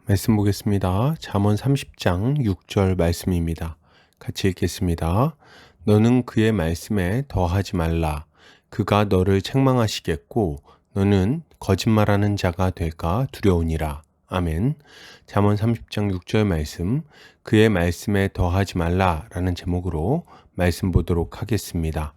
말씀 보겠습니다. 잠언 30장 6절 말씀입니다. 같이 읽겠습니다. 너는 그의 말씀에 더하지 말라. 그가 너를 책망하시겠고 너는 거짓말하는 자가 될까 두려우니라. 아멘. 잠언 30장 6절 말씀, 그의 말씀에 더하지 말라라는 제목으로 말씀 보도록 하겠습니다.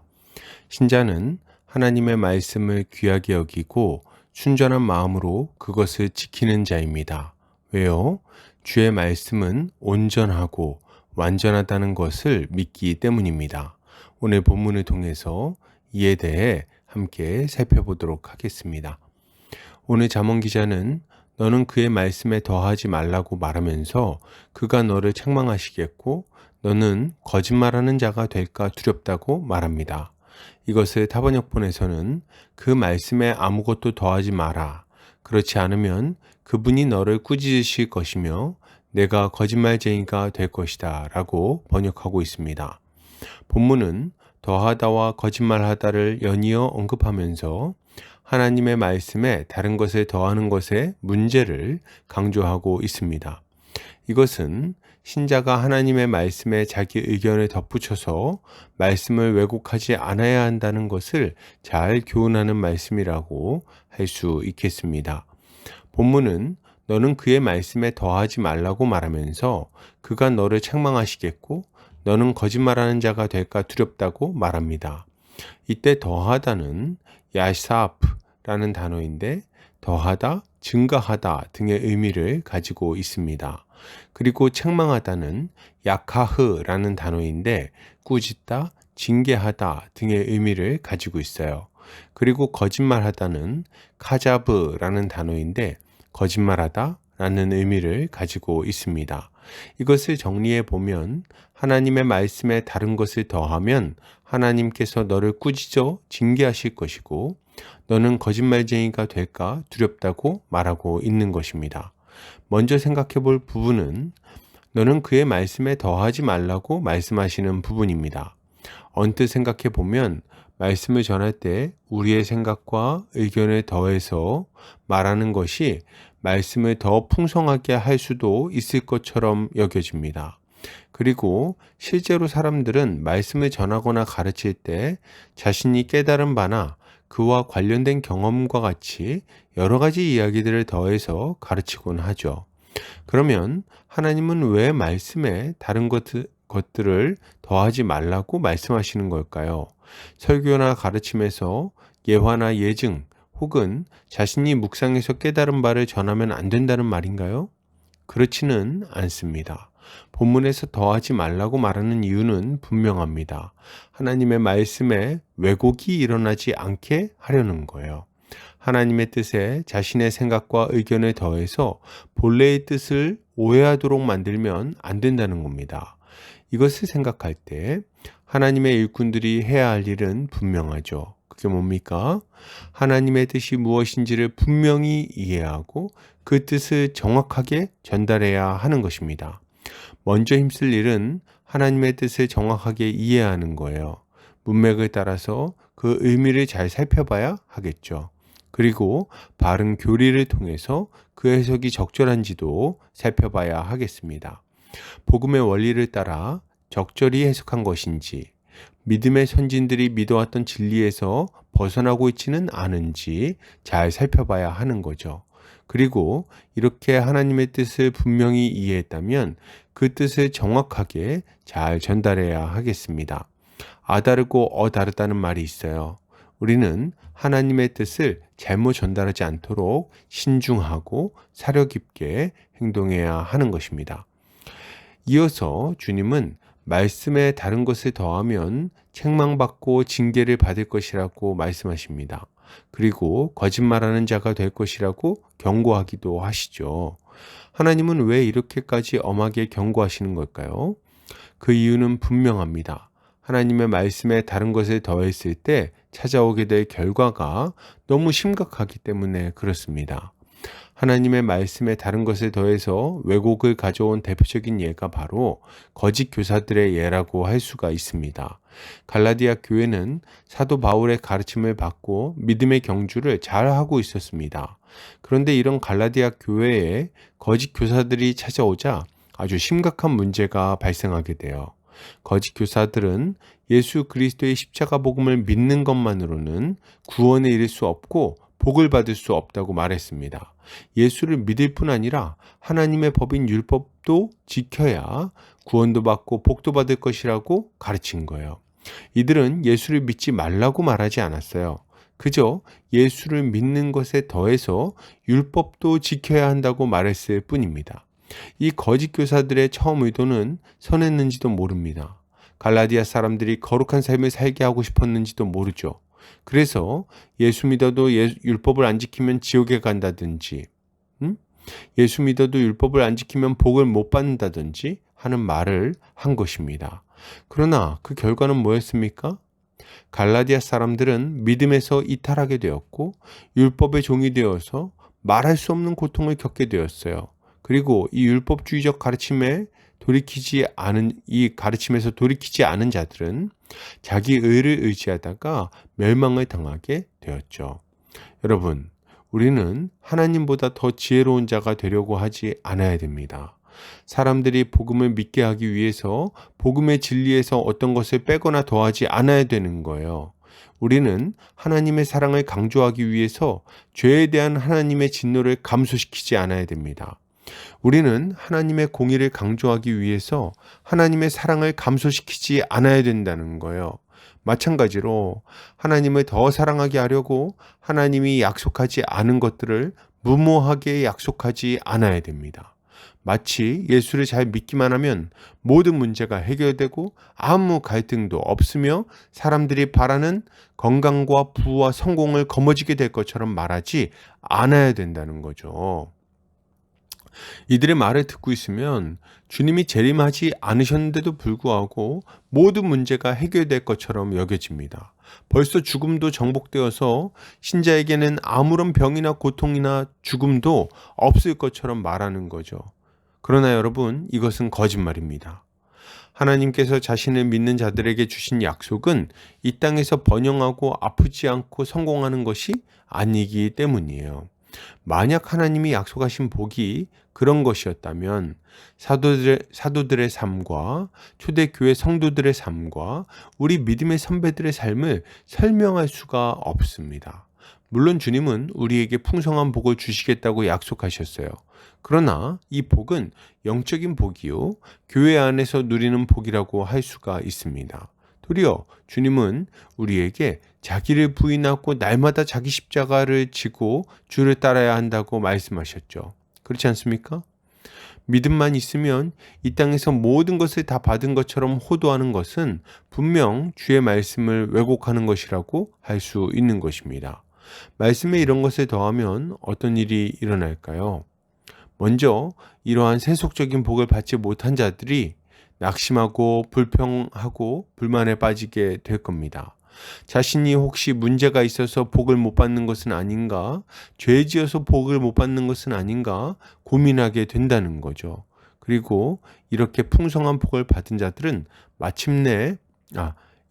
신자는 하나님의 말씀을 귀하게 여기고 순전한 마음으로 그것을 지키는 자입니다. 왜요? 주의 말씀은 온전하고 완전하다는 것을 믿기 때문입니다. 오늘 본문을 통해서 이에 대해 함께 살펴보도록 하겠습니다. 오늘 잠언 기자는 너는 그의 말씀에 더하지 말라고 말하면서 그가 너를 책망하시겠고 너는 거짓말하는 자가 될까 두렵다고 말합니다. 이것을 타번역본에서는 그 말씀에 아무것도 더하지 마라. 그렇지 않으면 그분이 너를 꾸짖으실 것이며 내가 거짓말쟁이가 될 것이다 라고 번역하고 있습니다. 본문은 더하다와 거짓말하다를 연이어 언급하면서 하나님의 말씀에 다른 것을 더하는 것의 문제를 강조하고 있습니다. 이것은 신자가 하나님의 말씀에 자기 의견을 덧붙여서 말씀을 왜곡하지 않아야 한다는 것을 잘 교훈하는 말씀이라고 할 수 있겠습니다. 본문은 너는 그의 말씀에 더하지 말라고 말하면서 그가 너를 책망하시겠고 너는 거짓말하는 자가 될까 두렵다고 말합니다. 이때 더하다는 야사프라는 단어인데 더하다, 증가하다 등의 의미를 가지고 있습니다. 그리고 책망하다는 야카흐라는 단어인데 꾸짖다, 징계하다 등의 의미를 가지고 있어요. 그리고 거짓말하다는 카자브라는 단어인데 거짓말하다 라는 의미를 가지고 있습니다. 이것을 정리해 보면 하나님의 말씀에 다른 것을 더하면 하나님께서 너를 꾸짖어 징계하실 것이고 너는 거짓말쟁이가 될까 두렵다고 말하고 있는 것입니다. 먼저 생각해 볼 부분은 너는 그의 말씀에 더하지 말라고 말씀하시는 부분입니다. 언뜻 생각해 보면 말씀을 전할 때 우리의 생각과 의견을 더해서 말하는 것이 말씀을 더 풍성하게 할 수도 있을 것처럼 여겨집니다. 그리고 실제로 사람들은 말씀을 전하거나 가르칠 때 자신이 깨달은 바나 그와 관련된 경험과 같이 여러 가지 이야기들을 더해서 가르치곤 하죠. 그러면 하나님은 왜 말씀에 다른 것들을 더하지 말라고 말씀하시는 걸까요? 설교나 가르침에서 예화나 예증 혹은 자신이 묵상해서 깨달은 바를 전하면 안 된다는 말인가요? 그렇지는 않습니다. 본문에서 더하지 말라고 말하는 이유는 분명합니다. 하나님의 말씀에 왜곡이 일어나지 않게 하려는 거예요. 하나님의 뜻에 자신의 생각과 의견을 더해서 본래의 뜻을 오해하도록 만들면 안 된다는 겁니다. 이것을 생각할 때 하나님의 일꾼들이 해야 할 일은 분명하죠. 그게 뭡니까? 하나님의 뜻이 무엇인지를 분명히 이해하고 그 뜻을 정확하게 전달해야 하는 것입니다. 먼저 힘쓸 일은 하나님의 뜻을 정확하게 이해하는 거예요. 문맥을 따라서 그 의미를 잘 살펴봐야 하겠죠. 그리고 바른 교리를 통해서 그 해석이 적절한지도 살펴봐야 하겠습니다. 복음의 원리를 따라 적절히 해석한 것인지, 믿음의 선진들이 믿어왔던 진리에서 벗어나고 있지는 않은지 잘 살펴봐야 하는 거죠. 그리고 이렇게 하나님의 뜻을 분명히 이해했다면 그 뜻을 정확하게 잘 전달해야 하겠습니다. 아다르고 어다르다는 말이 있어요. 우리는 하나님의 뜻을 잘못 전달하지 않도록 신중하고 사려 깊게 행동해야 하는 것입니다. 이어서 주님은 말씀에 다른 것을 더하면 책망받고 징계를 받을 것이라고 말씀하십니다. 그리고 거짓말하는 자가 될 것이라고 경고하기도 하시죠. 하나님은 왜 이렇게까지 엄하게 경고하시는 걸까요? 그 이유는 분명합니다. 하나님의 말씀에 다른 것을 더했을 때 찾아오게 될 결과가 너무 심각하기 때문에 그렇습니다. 하나님의 말씀에 다른 것에 더해서 왜곡을 가져온 대표적인 예가 바로 거짓 교사들의 예라고 할 수가 있습니다. 갈라디아 교회는 사도 바울의 가르침을 받고 믿음의 경주를 잘 하고 있었습니다. 그런데 이런 갈라디아 교회에 거짓 교사들이 찾아오자 아주 심각한 문제가 발생하게 돼요. 거짓 교사들은 예수 그리스도의 십자가 복음을 믿는 것만으로는 구원에 이를 수 없고 복을 받을 수 없다고 말했습니다. 예수를 믿을 뿐 아니라 하나님의 법인 율법도 지켜야 구원도 받고 복도 받을 것이라고 가르친 거예요. 이들은 예수를 믿지 말라고 말하지 않았어요. 그저 예수를 믿는 것에 더해서 율법도 지켜야 한다고 말했을 뿐입니다. 이 거짓 교사들의 처음 의도는 선했는지도 모릅니다. 갈라디아 사람들이 거룩한 삶을 살게 하고 싶었는지도 모르죠. 그래서 예수 믿어도 율법을 안 지키면 지옥에 간다든지, 예수 믿어도 율법을 안 지키면 복을 못 받는다든지 하는 말을 한 것입니다. 그러나 그 결과는 뭐였습니까? 갈라디아 사람들은 믿음에서 이탈하게 되었고 율법의 종이 되어서 말할 수 없는 고통을 겪게 되었어요. 그리고 이 율법주의적 가르침에서 돌이키지 않은 자들은 자기 의를 의지하다가 멸망을 당하게 되었죠. 여러분, 우리는 하나님보다 더 지혜로운 자가 되려고 하지 않아야 됩니다. 사람들이 복음을 믿게 하기 위해서 복음의 진리에서 어떤 것을 빼거나 더하지 않아야 되는 거예요. 우리는 하나님의 사랑을 강조하기 위해서 죄에 대한 하나님의 진노를 감소시키지 않아야 됩니다. 우리는 하나님의 공의를 강조하기 위해서 하나님의 사랑을 감소시키지 않아야 된다는 거예요. 마찬가지로 하나님을 더 사랑하게 하려고 하나님이 약속하지 않은 것들을 무모하게 약속하지 않아야 됩니다. 마치 예수를 잘 믿기만 하면 모든 문제가 해결되고 아무 갈등도 없으며 사람들이 바라는 건강과 부와 성공을 거머쥐게 될 것처럼 말하지 않아야 된다는 거죠. 이들의 말을 듣고 있으면 주님이 재림하지 않으셨는데도 불구하고 모든 문제가 해결될 것처럼 여겨집니다. 벌써 죽음도 정복되어서 신자에게는 아무런 병이나 고통이나 죽음도 없을 것처럼 말하는 거죠. 그러나 여러분, 이것은 거짓말입니다. 하나님께서 자신을 믿는 자들에게 주신 약속은 이 땅에서 번영하고 아프지 않고 성공하는 것이 아니기 때문이에요. 만약 하나님이 약속하신 복이 그런 것이었다면 사도들의 삶과 초대교회 성도들의 삶과 우리 믿음의 선배들의 삶을 설명할 수가 없습니다. 물론 주님은 우리에게 풍성한 복을 주시겠다고 약속하셨어요. 그러나 이 복은 영적인 복이요, 교회 안에서 누리는 복이라고 할 수가 있습니다. 도리어 주님은 우리에게 자기를 부인하고 날마다 자기 십자가를 지고 주를 따라야 한다고 말씀하셨죠. 그렇지 않습니까? 믿음만 있으면 이 땅에서 모든 것을 다 받은 것처럼 호도하는 것은 분명 주의 말씀을 왜곡하는 것이라고 할 수 있는 것입니다. 말씀에 이런 것을 더하면 어떤 일이 일어날까요? 먼저 이러한 세속적인 복을 받지 못한 자들이 낙심하고 불평하고 불만에 빠지게 될 겁니다. 자신이 혹시 문제가 있어서 복을 못 받는 것은 아닌가, 죄 지어서 복을 못 받는 것은 아닌가 고민하게 된다는 거죠. 그리고 이렇게 풍성한 복을 받은 자들은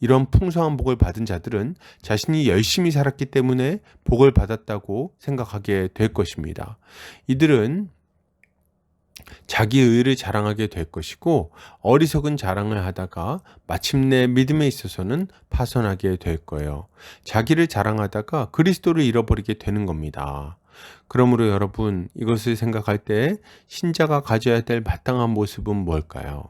이런 풍성한 복을 받은 자들은 자신이 열심히 살았기 때문에 복을 받았다고 생각하게 될 것입니다. 이들은 자기 의를 자랑하게 될 것이고 어리석은 자랑을 하다가 마침내 믿음에 있어서는 파손하게 될 거예요. 자기를 자랑하다가 그리스도를 잃어버리게 되는 겁니다. 그러므로 여러분, 이것을 생각할 때 신자가 가져야 될 마땅한 모습은 뭘까요?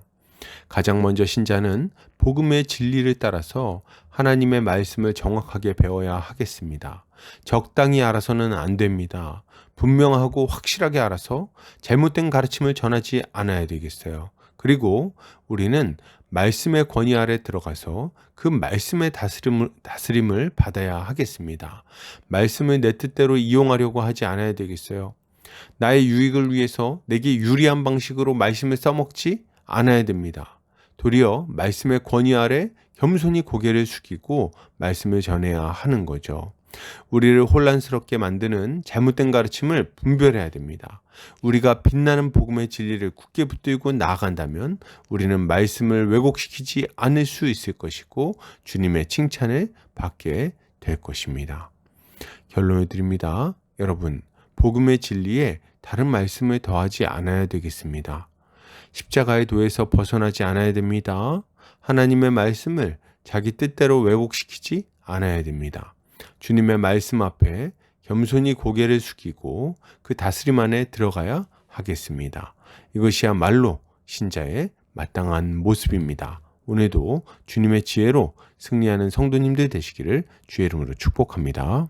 가장 먼저 신자는 복음의 진리를 따라서 하나님의 말씀을 정확하게 배워야 하겠습니다. 적당히 알아서는 안 됩니다. 분명하고 확실하게 알아서 잘못된 가르침을 전하지 않아야 되겠어요. 그리고 우리는 말씀의 권위 아래 들어가서 그 말씀의 다스림을 받아야 하겠습니다. 말씀을 내 뜻대로 이용하려고 하지 않아야 되겠어요. 나의 유익을 위해서 내게 유리한 방식으로 말씀을 써먹지 않아야 됩니다. 도리어 말씀의 권위 아래 겸손히 고개를 숙이고 말씀을 전해야 하는 거죠. 우리를 혼란스럽게 만드는 잘못된 가르침을 분별해야 됩니다. 우리가 빛나는 복음의 진리를 굳게 붙들고 나아간다면 우리는 말씀을 왜곡시키지 않을 수 있을 것이고 주님의 칭찬을 받게 될 것입니다. 결론을 드립니다. 여러분, 복음의 진리에 다른 말씀을 더하지 않아야 되겠습니다. 십자가의 도에서 벗어나지 않아야 됩니다. 하나님의 말씀을 자기 뜻대로 왜곡시키지 않아야 됩니다. 주님의 말씀 앞에 겸손히 고개를 숙이고 그 다스림 안에 들어가야 하겠습니다. 이것이야말로 신자의 마땅한 모습입니다. 오늘도 주님의 지혜로 승리하는 성도님들 되시기를 주의 이름으로 축복합니다.